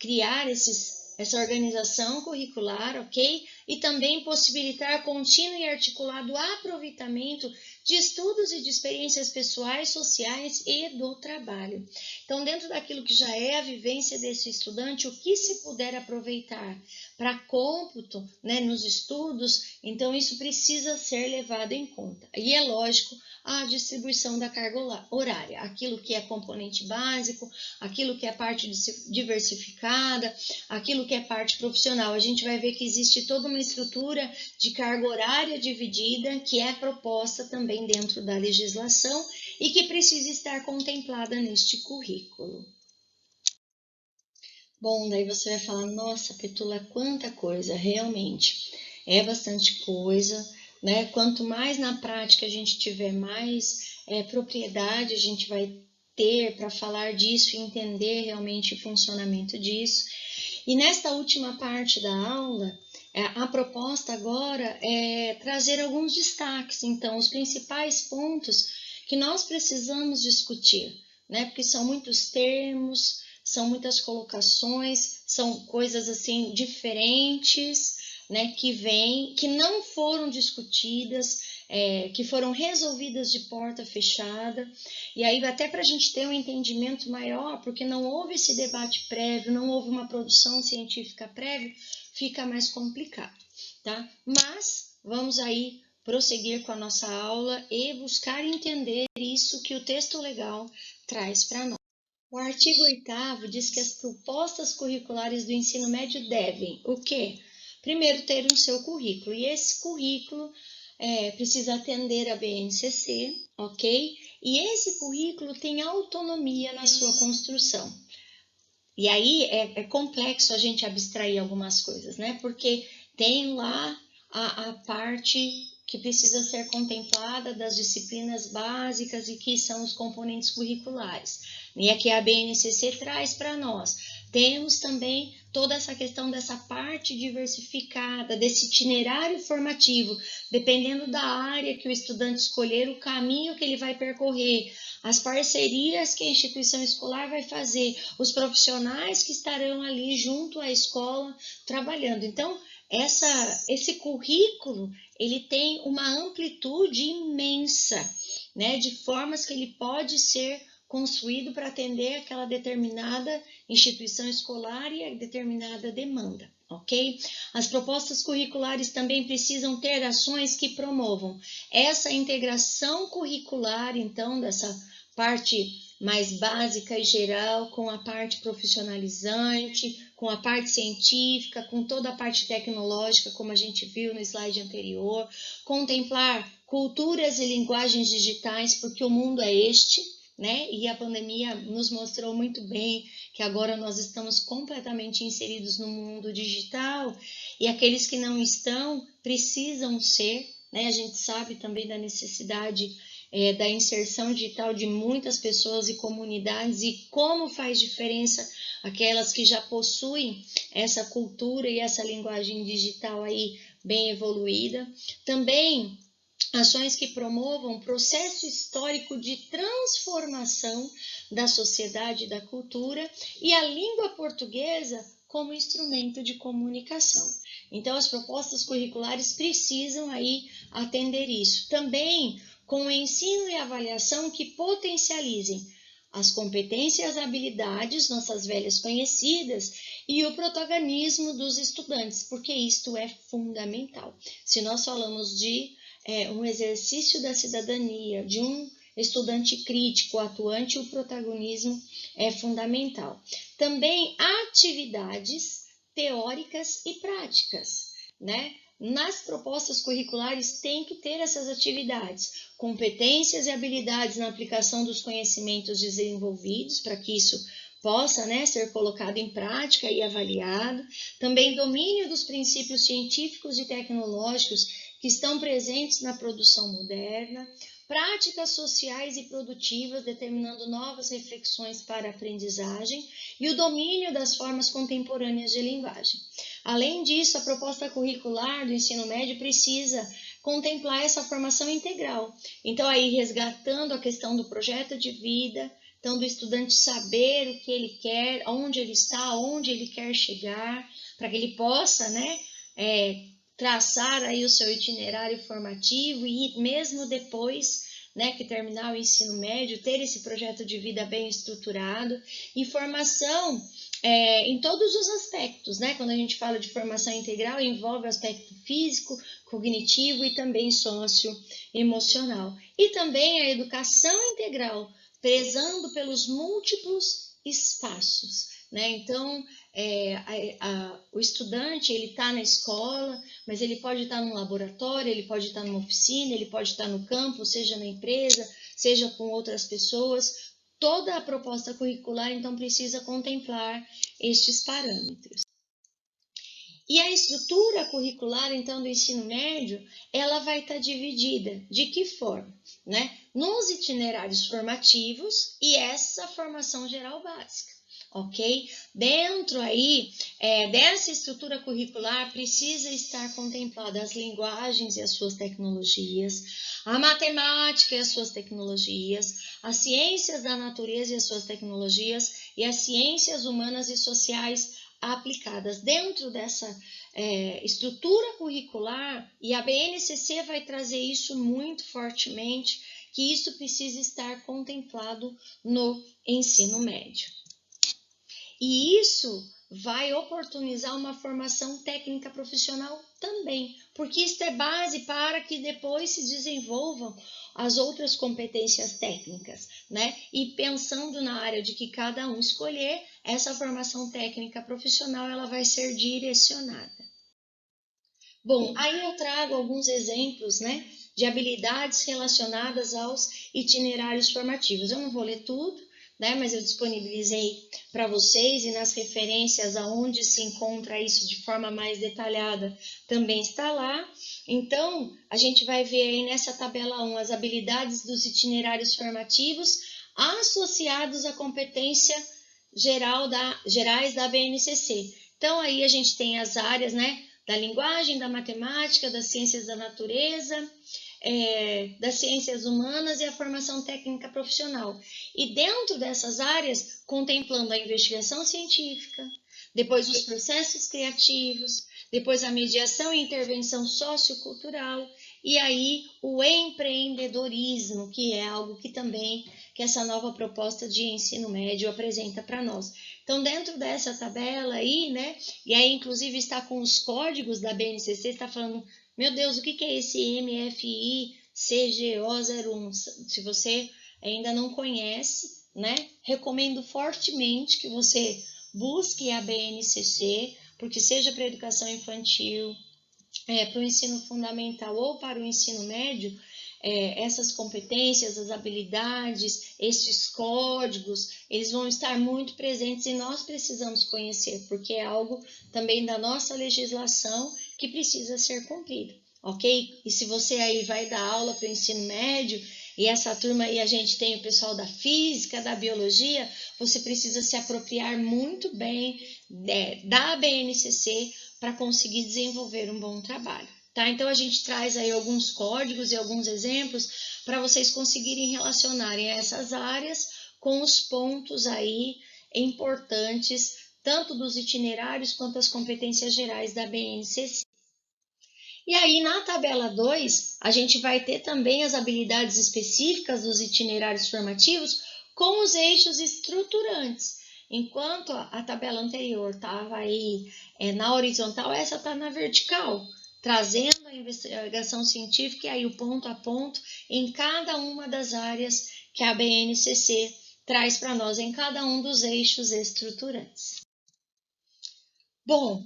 criar essa organização curricular, ok? E também possibilitar contínuo e articulado aproveitamento de estudos e de experiências pessoais, sociais e do trabalho. Então, dentro daquilo que já é a vivência desse estudante, o que se puder aproveitar para cômputo, né, nos estudos, então isso precisa ser levado em conta. E é lógico, a distribuição da carga horária, aquilo que é componente básico, aquilo que é parte diversificada, aquilo que é parte profissional. A gente vai ver que existe toda uma estrutura de carga horária dividida que é proposta também dentro da legislação e que precisa estar contemplada neste currículo. Bom, daí você vai falar, nossa, Petula, quanta coisa, realmente, é bastante coisa, né? Quanto mais na prática a gente tiver, mais propriedade a gente vai ter para falar disso e entender realmente o funcionamento disso. E nesta última parte da aula, a proposta agora é trazer alguns destaques, então, os principais pontos que nós precisamos discutir, né? Porque são muitos termos, são muitas colocações, são coisas assim diferentes, né, que não foram discutidas, que foram resolvidas de porta fechada, e aí até para a gente ter um entendimento maior, porque não houve esse debate prévio, não houve uma produção científica prévia, fica mais complicado, tá? Mas vamos aí prosseguir com a nossa aula e buscar entender isso que o texto legal traz para nós. O artigo 8º diz que as propostas curriculares do ensino médio devem o quê? Primeiro, ter um seu currículo, e esse currículo precisa atender a BNCC, ok? E esse currículo tem autonomia na sua construção. E aí é complexo a gente abstrair algumas coisas, né? Porque tem lá a parte que precisa ser contemplada das disciplinas básicas e que são os componentes curriculares. E aqui a BNCC traz para nós. Temos também toda essa questão dessa parte diversificada, desse itinerário formativo, dependendo da área que o estudante escolher, o caminho que ele vai percorrer, as parcerias que a instituição escolar vai fazer, os profissionais que estarão ali junto à escola trabalhando. Então, esse currículo, ele tem uma amplitude imensa, né, de formas que ele pode ser construído para atender aquela determinada instituição escolar e a determinada demanda, ok? As propostas curriculares também precisam ter ações que promovam essa integração curricular, então, dessa parte mais básica e geral, com a parte profissionalizante, com a parte científica, com toda a parte tecnológica, como a gente viu no slide anterior, contemplar culturas e linguagens digitais, porque o mundo é este, né? E a pandemia nos mostrou muito bem que agora nós estamos completamente inseridos no mundo digital, e aqueles que não estão precisam ser, né? A gente sabe também da necessidade da inserção digital de muitas pessoas e comunidades, e como faz diferença aquelas que já possuem essa cultura e essa linguagem digital aí bem evoluída. Também ações que promovam o processo histórico de transformação da sociedade e da cultura, e a língua portuguesa como instrumento de comunicação. Então, as propostas curriculares precisam aí atender isso. Também com o ensino e avaliação que potencializem as competências e as habilidades, nossas velhas conhecidas, e o protagonismo dos estudantes, porque isto é fundamental. Se nós falamos de um exercício da cidadania, de um estudante crítico, atuante, o protagonismo é fundamental. Também atividades teóricas e práticas, né? Nas propostas curriculares tem que ter essas atividades, competências e habilidades na aplicação dos conhecimentos desenvolvidos, para que isso possa, né, ser colocado em prática e avaliado. Também domínio dos princípios científicos e tecnológicos que estão presentes na produção moderna, práticas sociais e produtivas, determinando novas reflexões para a aprendizagem, e o domínio das formas contemporâneas de linguagem. Além disso, a proposta curricular do ensino médio precisa contemplar essa formação integral. Então, aí resgatando a questão do projeto de vida, então do estudante saber o que ele quer, onde ele está, onde ele quer chegar, para que ele possa, né, traçar aí o seu itinerário formativo e mesmo depois, né, que terminar o ensino médio, ter esse projeto de vida bem estruturado e formação em todos os aspectos, né? Quando a gente fala de formação integral, envolve o aspecto físico, cognitivo e também socioemocional. E também a educação integral, prezando pelos múltiplos espaços, né? Então, o estudante, ele está na escola, mas ele pode estar num laboratório, ele pode estar numa oficina, ele pode estar no campo, seja na empresa, seja com outras pessoas. Toda a proposta curricular, então, precisa contemplar estes parâmetros. E a estrutura curricular, então, do ensino médio, ela vai estar dividida. De que forma? Né? Nos itinerários formativos e essa formação geral básica. Ok? Dentro aí dessa estrutura curricular precisa estar contemplada as linguagens e as suas tecnologias, a matemática e as suas tecnologias, as ciências da natureza e as suas tecnologias e as ciências humanas e sociais aplicadas dentro dessa estrutura curricular, e a BNCC vai trazer isso muito fortemente, que isso precisa estar contemplado no ensino médio. E isso vai oportunizar uma formação técnica profissional também, porque isso é base para que depois se desenvolvam as outras competências técnicas, né? E pensando na área de que cada um escolher, essa formação técnica profissional ela vai ser direcionada. Bom, aí eu trago alguns exemplos, né, de habilidades relacionadas aos itinerários formativos. Eu não vou ler tudo, né, mas eu disponibilizei para vocês e nas referências aonde se encontra isso de forma mais detalhada também está lá. Então, a gente vai ver aí nessa tabela 1 as habilidades dos itinerários formativos associados à competência gerais da BNCC. Então, aí a gente tem as áreas, né, da linguagem, da matemática, das ciências da natureza, das ciências humanas e a formação técnica profissional. E dentro dessas áreas, contemplando a investigação científica, depois os processos criativos, depois a mediação e intervenção sociocultural, e aí o empreendedorismo, que é algo que também que essa nova proposta de ensino médio apresenta para nós. Então, dentro dessa tabela aí, né, e aí inclusive está com os códigos da BNCC, está falando, meu Deus, o que é esse MFI CGO01? Se você ainda não conhece, né, recomendo fortemente que você busque a BNCC, porque seja para a educação infantil, para o ensino fundamental ou para o ensino médio, essas competências, as habilidades, esses códigos, eles vão estar muito presentes e nós precisamos conhecer, porque é algo também da nossa legislação que precisa ser cumprido, ok? E se você aí vai dar aula para o ensino médio, e essa turma aí a gente tem o pessoal da física, da biologia, você precisa se apropriar muito bem da BNCC para conseguir desenvolver um bom trabalho. Tá? Então, a gente traz aí alguns códigos e alguns exemplos para vocês conseguirem relacionarem essas áreas com os pontos aí importantes, tanto dos itinerários quanto as competências gerais da BNCC. E aí, na tabela 2, a gente vai ter também as habilidades específicas dos itinerários formativos com os eixos estruturantes. Enquanto a tabela anterior estava aí na horizontal, essa está na vertical, trazendo a investigação científica e aí o ponto a ponto em cada uma das áreas que a BNCC traz para nós, em cada um dos eixos estruturantes. Bom,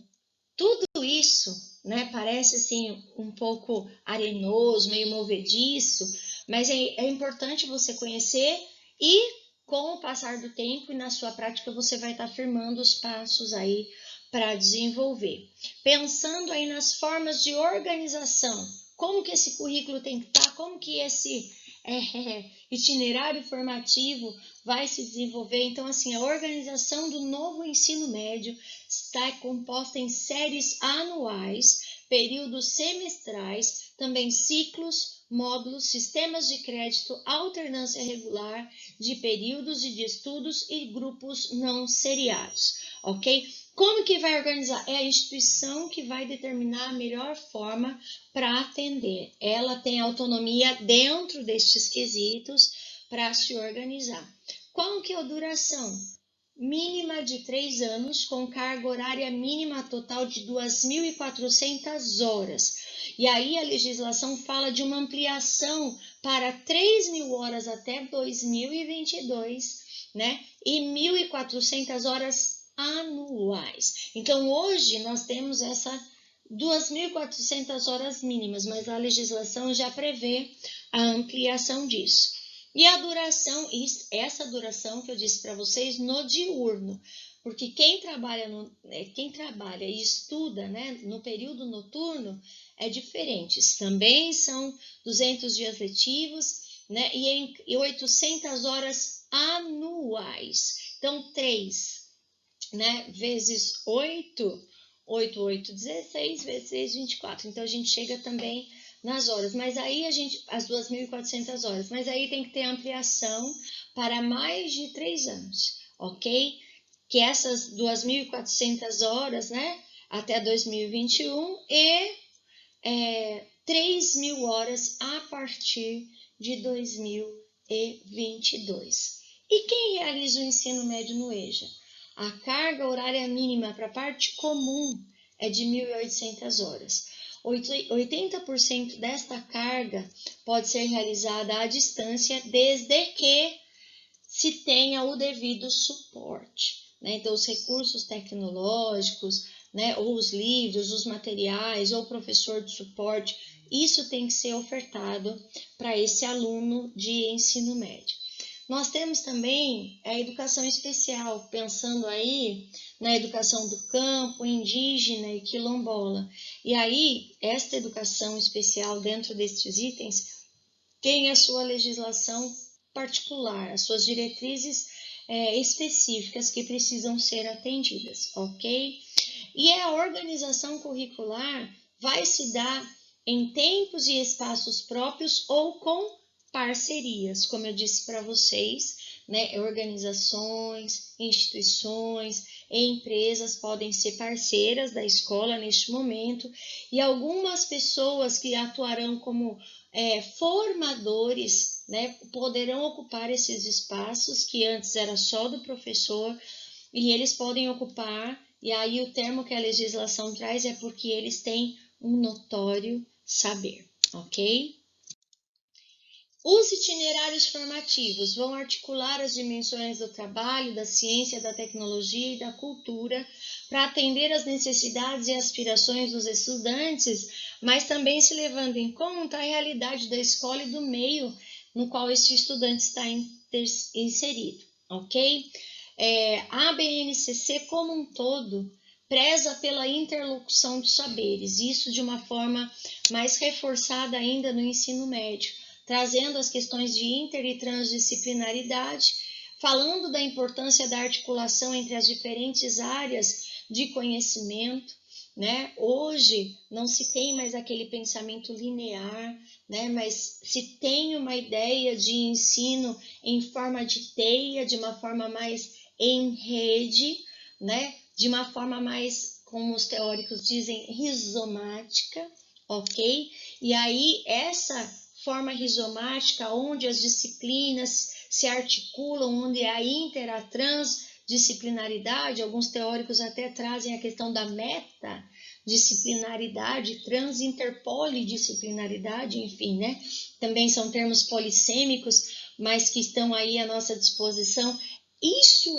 tudo isso, né, parece assim um pouco arenoso, meio movediço, mas é importante você conhecer e com o passar do tempo e na sua prática você vai estar firmando os passos aí para desenvolver. Pensando aí nas formas de organização, como que esse currículo tem que estar, como que esse itinerário formativo vai se desenvolver. Então, assim, a organização do novo ensino médio está composta em séries anuais, períodos semestrais, também ciclos, módulos, sistemas de crédito, alternância regular de períodos e de estudos e grupos não seriados, ok? Como que vai organizar? É a instituição que vai determinar a melhor forma para atender. Ela tem autonomia dentro destes quesitos para se organizar. Qual que é a duração? Mínima de 3 anos, com carga horária mínima total de 2.400 horas. E aí a legislação fala de uma ampliação para 3.000 horas até 2022, né? E 1.400 horas anuais. Então, hoje nós temos essa 2.400 horas mínimas, mas a legislação já prevê a ampliação disso. E a duração, essa duração que eu disse para vocês no diurno, porque quem trabalha e estuda, né, no período noturno é diferente. Também são 200 dias letivos, né, e 800 horas anuais. Então, 3, né, vezes 8, 16, vezes 6, 24. Então, a gente chega também nas horas, mas aí as 2.400 horas, mas aí tem que ter ampliação para mais de 3 anos, ok? que essas 2.400 horas, né, até 2021 e 3.000 horas a partir de 2022. E quem realiza o ensino médio no EJA? A carga horária mínima para a parte comum é de 1.800 horas. 80% desta carga pode ser realizada à distância, desde que se tenha o devido suporte, né? Então, os recursos tecnológicos, né, ou os livros, os materiais, ou o professor de suporte, isso tem que ser ofertado para esse aluno de ensino médio. Nós temos também a educação especial, pensando aí na educação do campo, indígena e quilombola. E aí, esta educação especial dentro destes itens tem a sua legislação particular, as suas diretrizes específicas que precisam ser atendidas, ok? E a organização curricular vai se dar em tempos e espaços próprios ou com parcerias, como eu disse para vocês, né? Organizações, instituições e empresas podem ser parceiras da escola neste momento, e algumas pessoas que atuarão como formadores, né, poderão ocupar esses espaços que antes era só do professor, e eles podem ocupar, e aí o termo que a legislação traz é porque eles têm um notório saber, ok? Os itinerários formativos vão articular as dimensões do trabalho, da ciência, da tecnologia e da cultura para atender às necessidades e aspirações dos estudantes, mas também se levando em conta a realidade da escola e do meio no qual esse estudante está inserido, ok? A BNCC como um todo preza pela interlocução dos saberes, isso de uma forma mais reforçada ainda no ensino médio, trazendo as questões de inter e transdisciplinaridade, falando da importância da articulação entre as diferentes áreas de conhecimento, né? Hoje não se tem mais aquele pensamento linear, né? Mas se tem uma ideia de ensino em forma de teia, de uma forma mais em rede, né? De uma forma mais, como os teóricos dizem, rizomática, ok? E aí essa forma rizomática, onde as disciplinas se articulam, onde há a transdisciplinaridade, alguns teóricos até trazem a questão da metadisciplinaridade, transinterpolidisciplinaridade, enfim, né? Também são termos polissêmicos, mas que estão aí à nossa disposição. Isso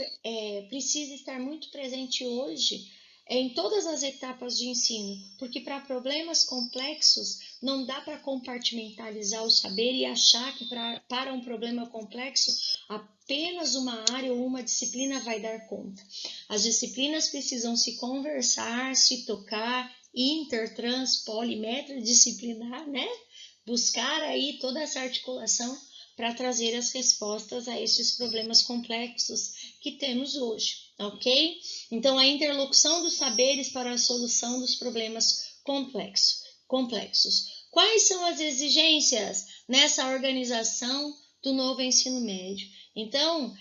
precisa estar muito presente hoje em todas as etapas de ensino, porque para problemas complexos não dá para compartimentalizar o saber e achar que para um problema complexo apenas uma área ou uma disciplina vai dar conta. As disciplinas precisam se conversar, se tocar, inter, trans, poli, metrodisciplinar, né? Buscar aí toda essa articulação para trazer as respostas a esses problemas complexos que temos hoje, ok? Então, a interlocução dos saberes para a solução dos problemas complexos. Quais são as exigências nessa organização do novo ensino médio? Então,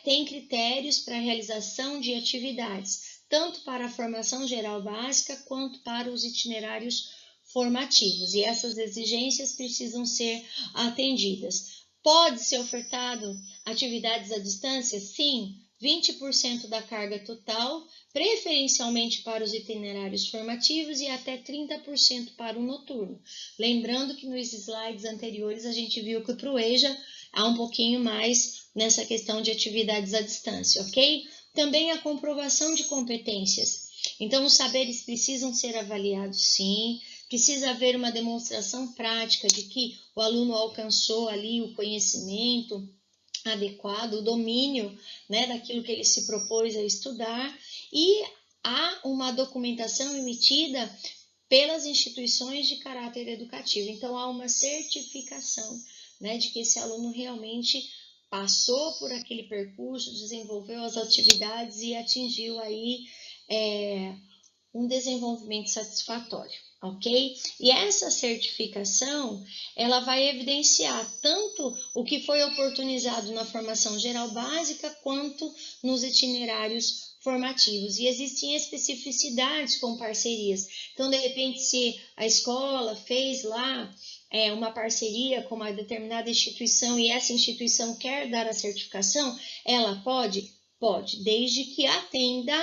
tem critérios para a realização de atividades, tanto para a formação geral básica quanto para os itinerários formativos, e essas exigências precisam ser atendidas. Pode ser ofertado atividades à distância? Sim, 20% da carga total, preferencialmente para os itinerários formativos e até 30% para o noturno. Lembrando que nos slides anteriores a gente viu que para o EJA há um pouquinho mais nessa questão de atividades à distância, ok? Também a comprovação de competências. Então, os saberes precisam ser avaliados, sim. Precisa haver uma demonstração prática de que o aluno alcançou ali o conhecimento adequado, o domínio, né, daquilo que ele se propôs a estudar, e há uma documentação emitida pelas instituições de caráter educativo. Então, há uma certificação, né, de que esse aluno realmente passou por aquele percurso, desenvolveu as atividades e atingiu aí um desenvolvimento satisfatório. ok? E essa certificação, ela vai evidenciar tanto o que foi oportunizado na formação geral básica, quanto nos itinerários formativos. E existem especificidades com parcerias. Então, de repente, se a escola fez lá uma parceria com uma determinada instituição e essa instituição quer dar a certificação, ela pode? Pode, desde que atenda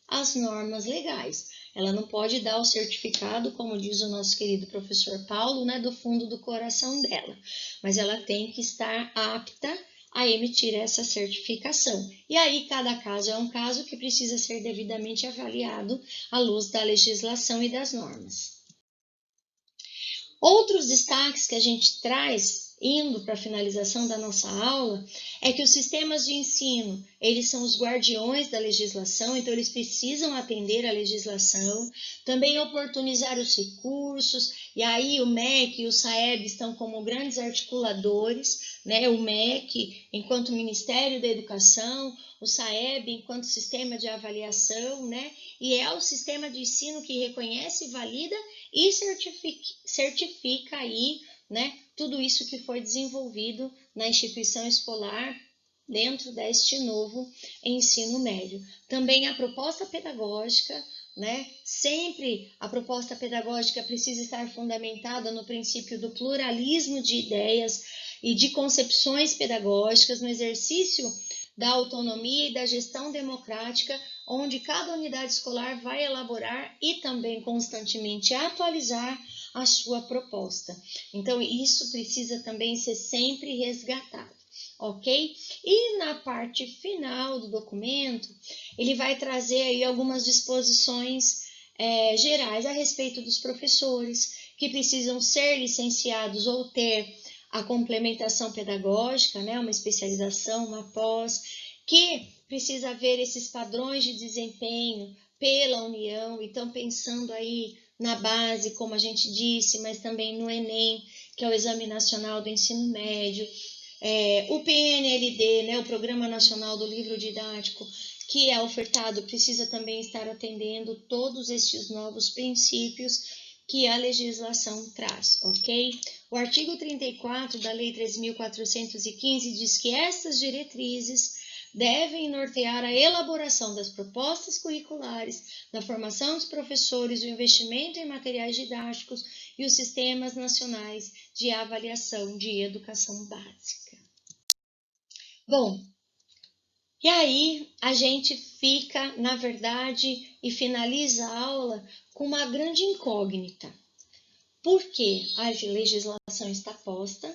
às normas legais. Ela não pode dar o certificado, como diz o nosso querido professor Paulo, né, do fundo do coração dela, mas ela tem que estar apta a emitir essa certificação. E aí, cada caso é um caso que precisa ser devidamente avaliado à luz da legislação e das normas. Outros destaques que a gente traz, indo para a finalização da nossa aula, é que os sistemas de ensino, eles são os guardiões da legislação, então eles precisam atender à legislação, também oportunizar os recursos, e aí o MEC e o SAEB estão como grandes articuladores, né? O MEC enquanto Ministério da Educação, o SAEB enquanto sistema de avaliação, né? E é o sistema de ensino que reconhece, valida e certifica aí, né, tudo isso que foi desenvolvido na instituição escolar dentro deste novo ensino médio. Também a proposta pedagógica, né, sempre a proposta pedagógica precisa estar fundamentada no princípio do pluralismo de ideias e de concepções pedagógicas, no exercício da autonomia e da gestão democrática, onde cada unidade escolar vai elaborar e também constantemente atualizar a sua proposta. Então, isso precisa também ser sempre resgatado, ok? E na parte final do documento, ele vai trazer aí algumas disposições gerais a respeito dos professores que precisam ser licenciados ou ter a complementação pedagógica, né, uma especialização, uma pós, que precisa ver esses padrões de desempenho pela União, então pensando aí na base, como a gente disse, mas também no Enem, que é o Exame Nacional do Ensino Médio, o PNLD, né, o Programa Nacional do Livro Didático, que é ofertado, precisa também estar atendendo todos estes novos princípios que a legislação traz, ok? O artigo 34 da Lei 3.415 diz que estas diretrizes devem nortear a elaboração das propostas curriculares, da formação dos professores, o investimento em materiais didáticos e os sistemas nacionais de avaliação de educação básica. Bom, e aí a gente fica, na verdade, e finaliza a aula com uma grande incógnita. Por que a legislação está posta?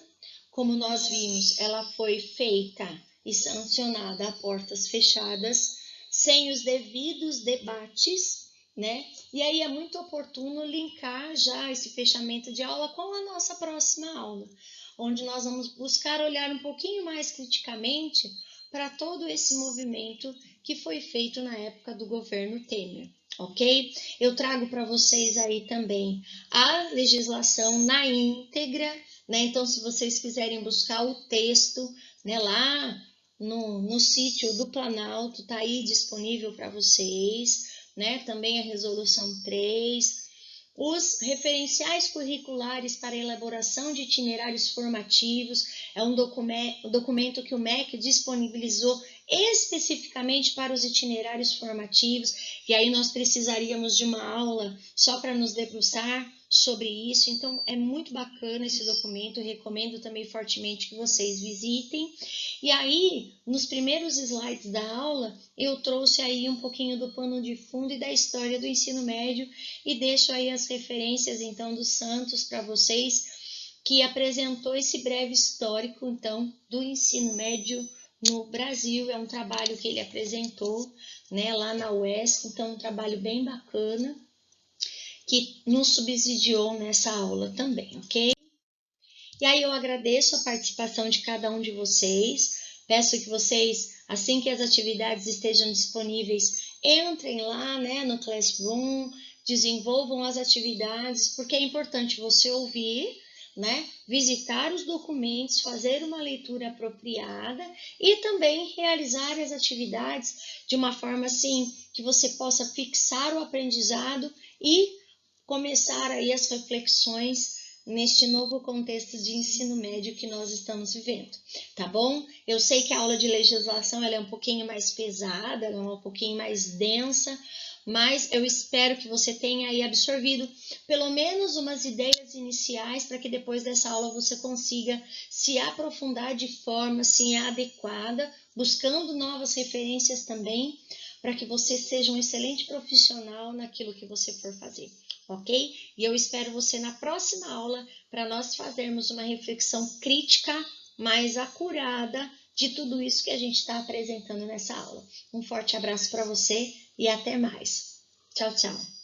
Como nós vimos, ela foi feita e sancionada a portas fechadas, sem os devidos debates, né? E aí é muito oportuno linkar já esse fechamento de aula com a nossa próxima aula, onde nós vamos buscar olhar um pouquinho mais criticamente para todo esse movimento que foi feito na época do governo Temer, ok? Eu trago para vocês aí também a legislação na íntegra, né? Então, se vocês quiserem buscar o texto, né, lá no sítio do Planalto, tá aí disponível para vocês, né? Também a resolução 3, os referenciais curriculares para elaboração de itinerários formativos, é um documento que o MEC disponibilizou especificamente para os itinerários formativos, e aí nós precisaríamos de uma aula só para nos debruçar sobre isso. Então, é muito bacana esse documento, eu recomendo também fortemente que vocês visitem. E aí, nos primeiros slides da aula, eu trouxe aí um pouquinho do pano de fundo e da história do ensino médio, e deixo aí as referências, então, do Santos para vocês, que apresentou esse breve histórico, então, do ensino médio no Brasil. É um trabalho que ele apresentou, né, lá na UESC, então um trabalho bem bacana, que nos subsidiou nessa aula também, ok? E aí eu agradeço a participação de cada um de vocês, peço que vocês, assim que as atividades estejam disponíveis, entrem lá, né, no Classroom, desenvolvam as atividades, porque é importante você ouvir, né, visitar os documentos, fazer uma leitura apropriada e também realizar as atividades de uma forma assim que você possa fixar o aprendizado e começar aí as reflexões neste novo contexto de ensino médio que nós estamos vivendo, tá bom? Eu sei que a aula de legislação ela é um pouquinho mais pesada, ela é um pouquinho mais densa, mas eu espero que você tenha aí absorvido pelo menos umas ideias iniciais para que depois dessa aula você consiga se aprofundar de forma assim adequada, buscando novas referências também, para que você seja um excelente profissional naquilo que você for fazer, ok? E eu espero você na próxima aula para nós fazermos uma reflexão crítica mais acurada de tudo isso que a gente está apresentando nessa aula. Um forte abraço para você e até mais. Tchau, tchau.